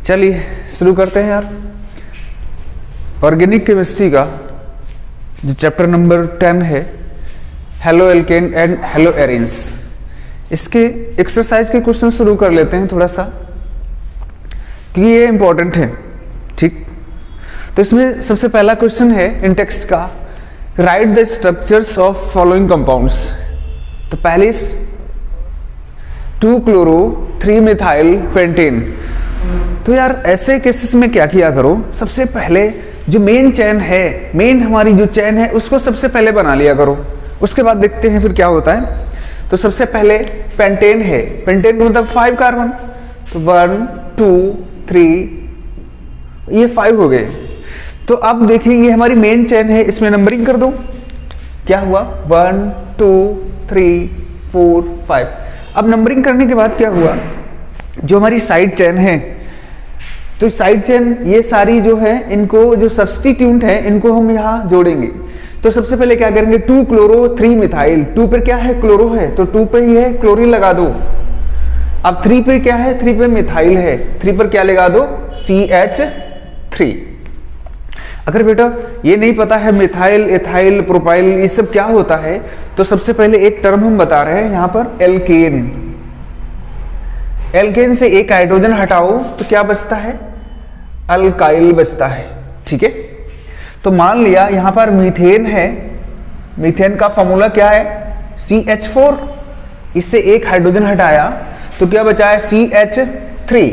चलिए शुरू करते हैं यार। ऑर्गेनिक केमिस्ट्री का जो चैप्टर नंबर 10 है, halo alkane and hello arenes, इसके एक्सरसाइज के क्वेश्चन शुरू कर लेते हैं थोड़ा सा, क्योंकि ये इंपॉर्टेंट है। ठीक, तो इसमें सबसे पहला क्वेश्चन है इन टेक्स्ट का, right the structures of following compounds. तो पहले 2-क्लोरो 3-मिथाइल पेंटेन। तो यार ऐसे केसेस में क्या किया करो, सबसे पहले जो मेन चेन है, मेन हमारी जो चेन है उसको सबसे पहले बना लिया करो, उसके बाद देखते हैं फिर क्या होता है। तो सबसे पहले पेंटेन है, पेंटेन मतलब 5 कार्बन, तो 1 2 3 ये 5 हो गए। तो अब देखिए ये हमारी मेन चेन है, इसमें नंबरिंग कर दो। क्या हुआ 1 2 3 4 5। अब नंबरिंग करने के बाद क्या हुआ, जो हमारी साइड चेन है, तो साइड चेन ये सारी जो है इनको जो सब्स्टिट्यूट है इनको हम यहाँ जोड़ेंगे। तो सबसे पहले क्या करेंगे, 2-क्लोरो 3-मिथाइल, 2 पर क्या है क्लोरो है तो 2 पे ही है क्लोरीन लगा दो। अब 3 पे क्या है, 3 पे मिथाइल है, 3 पर क्या लगा दो CH3। अगर बेटा ये नहीं पता है मिथाइल एथाइल प्रोपाइल ये सब क्या होता है, तो सबसे पहले एक टर्म हम बता रहे हैं यहाँ पर, एल्केन। एल्केन से एक हाइड्रोजन हटाओ तो क्या बचता है, अल्काइल बचता है। ठीक है, तो मान लिया यहां पर मीथेन है, मीथेन का फॉर्मूला क्या है CH4, इससे एक हाइड्रोजन हटाया तो क्या बचा है CH3।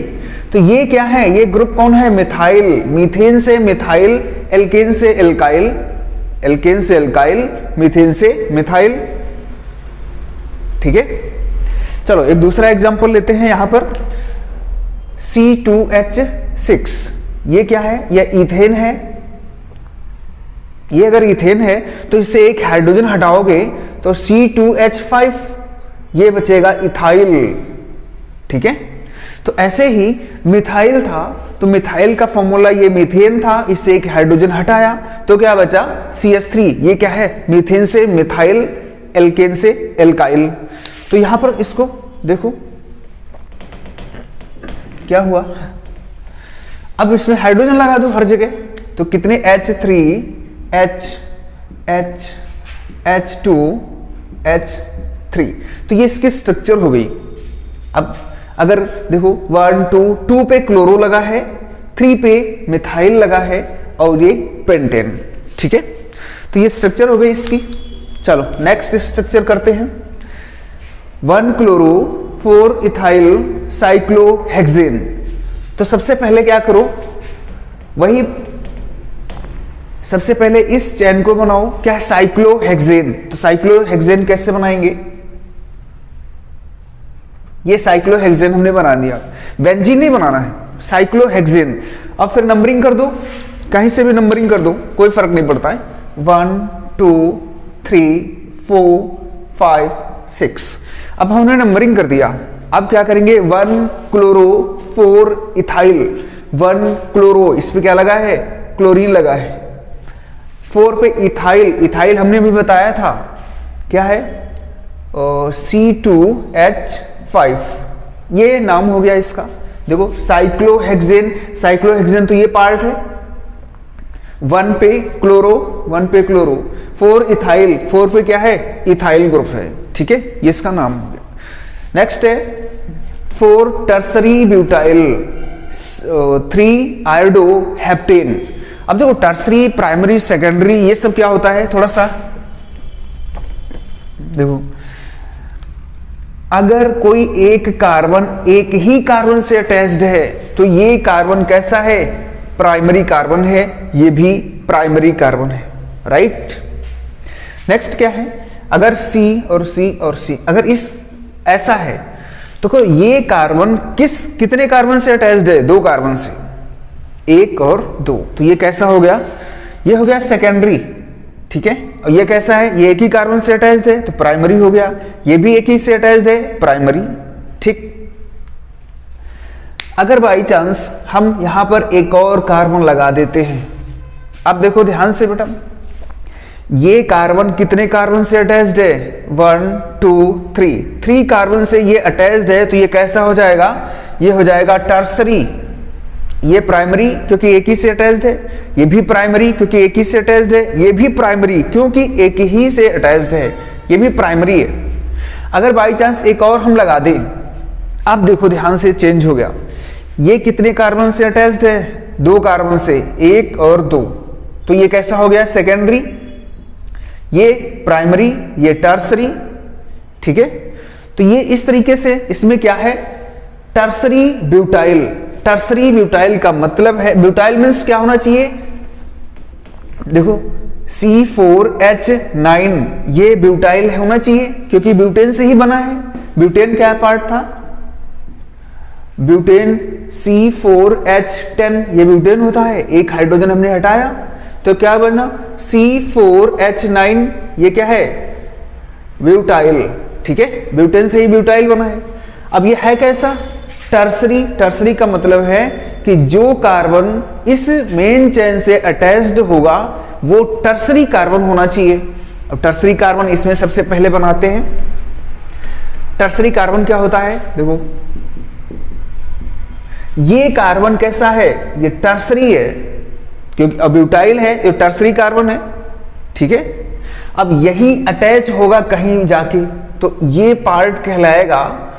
तो ये क्या है, ये ग्रुप कौन है, मिथाइल। मीथेन से मिथाइल, एल्केन से एल्काइल, एल्केन से एल्काइल, मीथेन से मिथाइल। ठीक है, चलो एक दूसरा एग्जांपल लेते हैं यहां पर, C2H6। ये क्या है, ये इथेन है। ये अगर इथेन है तो इससे एक हाइड्रोजन हटाओगे तो C2H5, ये बचेगा इथाइल। ठीक है, तो ऐसे ही मिथाइल था तो मिथाइल का फॉर्मूला ये मीथेन था, इससे एक हाइड्रोजन हटाया तो क्या बचा CH3। ये क्या है, मीथेन से मिथाइल, एल्केन से एल्काइल। तो यहां पर इसको देखो क्या हुआ, अब इसमें हाइड्रोजन लगा दो हर जगह, तो कितने H3 H2 H3। तो ये इसकी स्ट्रक्चर हो गई। अब अगर देखो 1 2 पे क्लोरो लगा है, 3 पे मिथाइल लगा है और ये पेंटेन। ठीक है, तो ये स्ट्रक्चर हो गई इसकी। चलो नेक्स्ट स्ट्रक्चर करते हैं, 1-क्लोरो 4-इथाइल साइक्लोहेक्सेन। तो सबसे पहले क्या करो, वही सबसे पहले इस चेन को बनाओ, क्या है साइक्लोहेक्सेन। तो साइक्लोहेक्सेन कैसे बनाएंगे, ये साइक्लोहेक्सेन हमने बना दिया, बेंजीन नहीं बनाना है, साइक्लोहेक्सेन। अब फिर नंबरिंग कर दो, कहीं से भी नंबरिंग कर दो, कोई फर्क नहीं पड़ता है, 1 2 3 4 5 6। अब हमने नंबरिंग कर दिया, अब क्या करेंगे 1-क्लोरो 4-इथाइल, 1-क्लोरो इस पे क्या लगा है, क्लोरीन लगा है, 4 पे इथाइल, इथाइल हमने भी बताया था क्या है C2H5, ये नाम हो गया इसका। देखो साइक्लोहेक्सेन, साइक्लोहेक्सेन तो ये पार्ट है, 1 पे क्लोरो 4-इथाइल, 4 पे क्या है इथाइल ग्रुप है। ठीक है, ये इसका नाम हो गया। नेक्स्ट है 4-टर्सरी ब्यूटाइल 3-आयोडोहेप्टेन। अब देखो टर्सरी, प्राइमरी, सेकेंडरी ये सब क्या होता है, थोड़ा सा देखो, अगर कोई एक कार्बन एक ही कार्बन से अटैच्ड है तो ये कार्बन कैसा है, प्राइमरी कार्बन है, ये भी प्राइमरी कार्बन है। राइट, नेक्स्ट क्या है, अगर C और C और C अगर इस ऐसा है तो ये कार्बन कितने कार्बन से अटैच्ड है, 2 कार्बन से, 1 और 2। तो ये कैसा हो गया, ये हो गया सेकेंडरी। ठीक है, और ये कैसा है, ये एक ही कार्बन से अटैच्ड है तो प्राइमरी हो गया, ये भी एक ही से अटैच्ड है, प्राइमरी। ठीक, अगर बाई चांस हम यहां पर एक और कार्बन लगा देते हैं, अब देखो ध्यान से बेटा, ये कार्बन कितने कार्बन से अटैच्ड है, 1 2 3 कार्बन से ये अटैच्ड है, तो ये कैसा हो जाएगा, ये हो जाएगा टर्सरी। ये प्राइमरी क्योंकि एक ही से अटैच्ड है, ये भी प्राइमरी क्योंकि एक ही से अटैच्ड है, ये भी प्राइमरी क्योंकि एक ही से अटैच्ड है, ये भी प्राइमरी है। अगर बाई चांस एक और हम लगा दें, आप देखो ध्यान से चेंज हो गया, ये कितने कार्बन से अटैच्ड है? 2 कार्बन से, 1 और 2, तो ये कैसा हो गया? सेकेंडरी, ये प्राइमरी, ये टर्सरी, ठीक है। तो ये इस तरीके से इसमें क्या है? Tertiary butyl. टर्सरी ब्यूटाइल का मतलब है, ब्यूटाइल मीन्स क्या होना चाहिए? देखो C4H9 ये ब्यूटाइल होना चाहिए क्योंकि ब्यूटेन से ही बना है। ब्यूटेन क्या पार्ट था? ब्यूटेन C4H10 ये ब्यूटेन होता है, एक हाइड्रोजन हमने हटाया तो क्या बना? C4H9 ये क्या है? ब्यूटाइल, ठीक है, ब्यूटेन से ही ब्यूटाइल बना है। अब ये है कैसा? टर्सरी। टर्सरी का मतलब है कि जो कार्बन इस मेन चेन से अटैच्ड होगा वो टर्सरी कार्बन होना चाहिए। अब टर्सरी कार्बन इसमें सबसे पहले बनाते हैं। टर्सरी कार्बन क्या होता है? देखो ये कार्बन कैसा है? ये टर्सरी है क्योंकि अब ब्यूटाइल है, ये टर्सरी कार्बन है, ठीक है। अब यही अटैच होगा कहीं जाके तो ये पार्ट कहलाएगा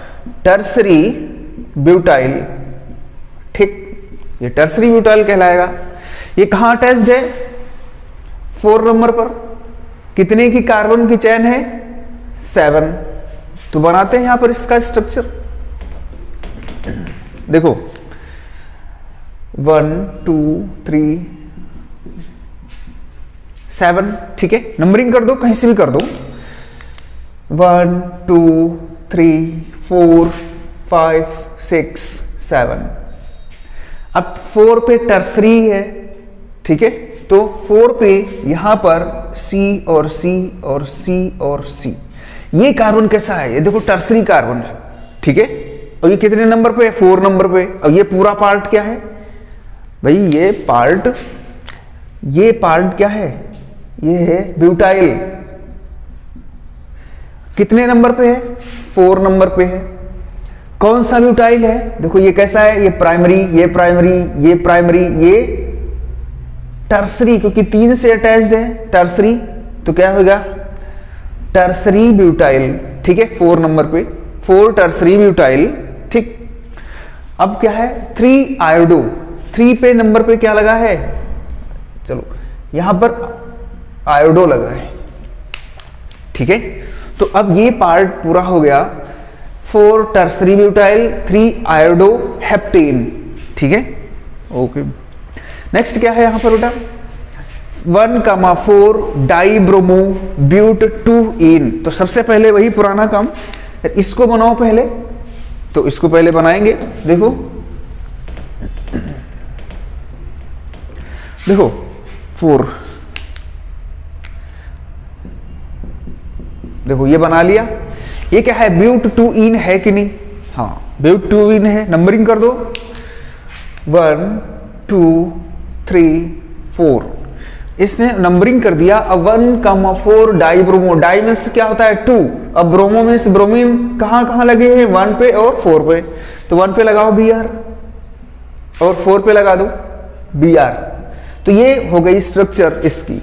टर्सरी ब्यूटाइल, ठीक, ये टर्सरी ब्यूटाइल कहलाएगा। ये कहां अटैच्ड है? 4 नंबर पर। कितने की कार्बन की चेन है? 7। तो बनाते हैं यहां पर इसका स्ट्रक्चर। देखो 1 2 3 7, ठीक है, नंबरिंग कर दो, कहीं से भी कर दो। 1 2 3 4 5 6 7। अब 4 पे टर्सरी है, ठीक है, तो 4 पे यहां पर C और C और C और C। ये कार्बन कैसा है? ये देखो टर्सरी कार्बन है, ठीक है, और ये कितने नंबर पे है? 4 नंबर पे। और ये पूरा पार्ट क्या है भाई? ये पार्ट क्या है? ये है ब्यूटाइल। कितने नंबर पे है? 4 नंबर पे है। कौन सा ब्यूटाइल है? देखो ये कैसा है? ये प्राइमरी, ये प्राइमरी, ये प्राइमरी, ये टर्सरी क्योंकि 3 से अटैच्ड है, टर्सरी, तो क्या होगा? टर्सरी ब्यूटाइल, ठीक है, 4 नंबर पे 4 टर्सरी ब्यूटाइल, ठीक। अब क्या है? 3 आयोडो। 3 पे नंबर पे क्या लगा है? चलो यहां पर आयोडो लगा है, ठीक है। तो अब ये पार्ट पूरा हो गया। 4 टर्सरी ब्यूटाइल, 3 आयोडो हेप्टेन, ठीक है, ओके। नेक्स्ट क्या है यहां पर बेटा? 1,4 डाइब्रोमो ब्यूट 2इन। तो सबसे पहले वही पुराना काम, इसको बनाओ पहले, तो इसको पहले बनाएंगे। देखो 4, देखो ये बना लिया। ये क्या है? ब्यूट 2इन है कि नहीं? हाँ, ब्यूट 2इन है। नंबरिंग कर दो 1 2 3 4। इसने नंबरिंग कर दिया। अब 1,4 डाइब्रोमो। डाई मीन्स क्या होता है? 2। अब ब्रोमो मीन्स ब्रोमीन कहां कहां लगे हैं? 1 पे और 4 पे। तो 1 पे लगाओ Br और 4 पे लगा दो Br। तो ये हो गई स्ट्रक्चर इसकी।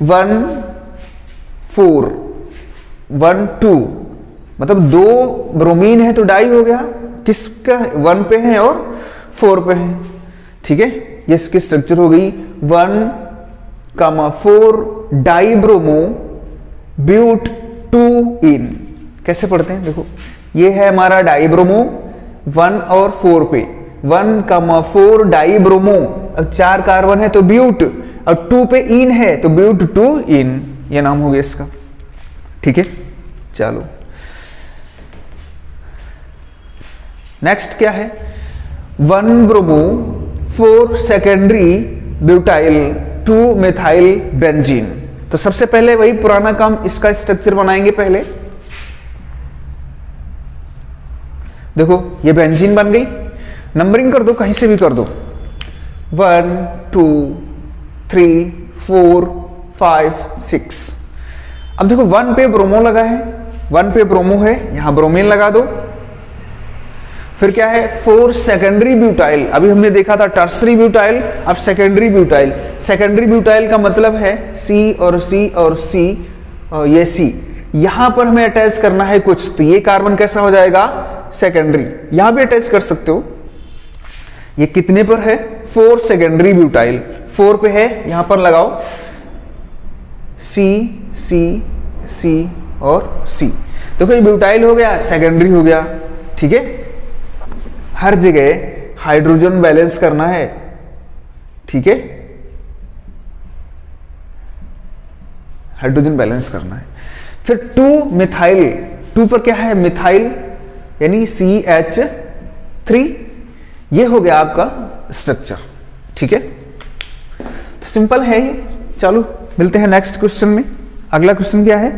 1 4 1 2, मतलब 2 ब्रोमीन है तो डाई हो गया। किसका? 1 पे है और 4 पे है, ठीक है। ये इसकी स्ट्रक्चर हो गई 1,4 डाइब्रोमो ब्यूट 2इन। कैसे पढ़ते हैं? देखो ये है हमारा डाइब्रोमो 1 और 4 पे। 1,4 डाइब्रोमो, अब 4 कार्बन है तो ब्यूट, और 2 पे इन है तो ब्यूट 2इन, ये नाम हो गया इसका, ठीक है। चलो नेक्स्ट क्या है? 1 bromo 4 secondary butyl 2 methyl benzene. तो सबसे पहले वही पुराना काम, इसका स्ट्रक्चर बनाएंगे पहले। देखो ये बेंजीन बन गई। नंबरिंग कर दो, कहीं से भी कर दो। 1 2 3 4 5 6। अब देखो 1 पे ब्रोमो लगा है, 1 पे ब्रोमो है, यहां ब्रोमीन लगा दो। फिर क्या है 4 सेकेंडरी ब्यूटाइल। अभी हमने देखा था टर्सरी ब्यूटाइल, अब सेकेंडरी ब्यूटाइल। सेकेंडरी ब्यूटाइल का मतलब है C और C और C और ये C, यहां पर हमें अटैच करना है कुछ, तो ये कार्बन कैसा हो जाएगा सेकेंडरी। यहां भी अटैच कर सकते हो। ये कितने पर है 4 सेकेंडरी ब्यूटाइल, 4 पे है, यहां पर लगाओ C C C और C। तो कोई ब्यूटाइल हो गया, सेकेंडरी हो गया, ठीक है। हर जगह हाइड्रोजन बैलेंस करना है, ठीक है, हाइड्रोजन बैलेंस करना है। फिर 2 मिथाइल, 2 पर क्या है मिथाइल यानी CH3, ये हो गया आपका स्ट्रक्चर, ठीक है। तो सिंपल है ये। चलो मिलते हैं नेक्स्ट क्वेश्चन में। अगला क्वेश्चन क्या है